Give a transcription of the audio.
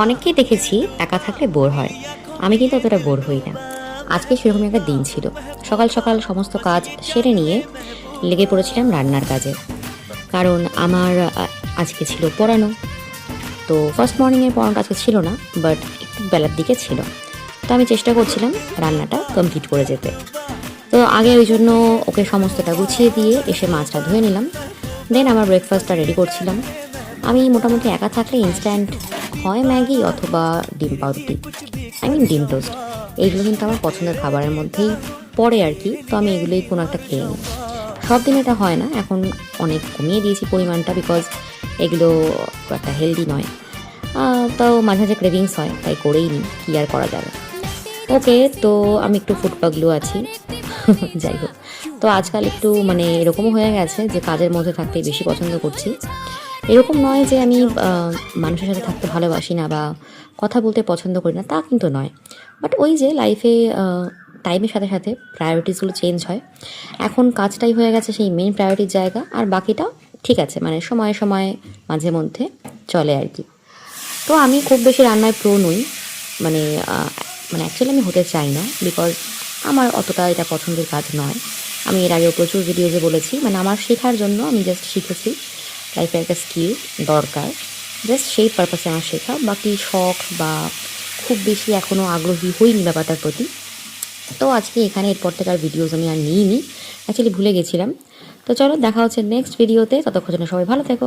অনেককেই দেখেছি একা থাকলে বোর হয়, আমি কিন্তু অতটা বোর হই না। আজকে সেরকম একটা দিন ছিল। সকাল সকাল সমস্ত কাজ সেরে নিয়ে লেগে পড়েছিলাম রান্নার কাজে। কারণ আমার আজকে ছিল পড়ানো। তো ফার্স্ট মর্নিংয়ের পড়ানোটা আজকে ছিল না, বাট একটু বেলার দিকে ছিল। তো আমি চেষ্টা করছিলাম রান্নাটা কমপ্লিট করে যেতে। তো আগে ওই জন্য ওকে সমস্তটা গুছিয়ে দিয়ে এসে মাছটা ধুয়ে নিলাম। দেন আমার ব্রেকফাস্টটা রেডি করছিলাম। আমি মোটামুটি একা থাকলে ইনস্ট্যান্ট হয় ম্যাগি অথবা ডিম পাউরুটি, ডিম টোস্ট। এইগুলো কিন্তু আমার পছন্দের খাবারের মধ্যেই পড়ে আর কি। তো আমি এগুলোই কোনো একটা খেয়ে নিই। সব দিন এটা হয় না, এখন অনেক কমিয়ে দিয়েছি পরিমাণটা, বিকজ এগুলো খুব একটা হেলদি নয়। তাও মাঝে মাঝে ক্রেভিংস হয়, তাই করেই নিই, কী আর করা যাবে। ওকে, তো আমি একটু ফুড পাগলু আছি। যাই হোক, তো আজকাল একটু মানে এরকমও হয়ে গেছে যে কাজের মধ্যে থাকতে বেশি পছন্দ করছি। এরকম নয় যে আমি মানুষের সাথে থাকতে ভালোবাসি না বা কথা বলতে পছন্দ করি না, তা কিন্তু নয়। বাট ওই যে লাইফে টাইমের সাথে সাথে প্রায়োরিটিসগুলো চেঞ্জ হয়। এখন কাজটাই হয়ে গেছে সেই মেন প্রায়োরিটির জায়গা, আর বাকিটা ঠিক আছে, মানে সময়ে সময়ে মাঝে মধ্যে চলে আর কি। তো আমি খুব বেশি রান্নায় প্রো নই, মানে মানে অ্যাকচুয়ালি আমি হতে চাই না, বিকজ আমার অতটা এটা পছন্দের কাজ নয়। আমি এর আগেও প্রচুর ভিডিওতে বলেছি, মানে আমার শেখার জন্য আমি জাস্ট শিখেছি। লাইফে একটা স্কিল দরকার, জাস্ট সেই পারপাসে আমার শেখা। বাকি শখ বা খুব বেশি এখনও আগ্রহী হইনি ব্যাপারটার প্রতি। তো আজকে এখানে এরপর থেকে আর ভিডিওস আমি আর নিইনি, অ্যাকচুয়ালি ভুলে গেছিলাম। তো চলো দেখা হচ্ছে নেক্সট ভিডিওতে, ততক্ষণ জন্য সবাই ভালো থেকো।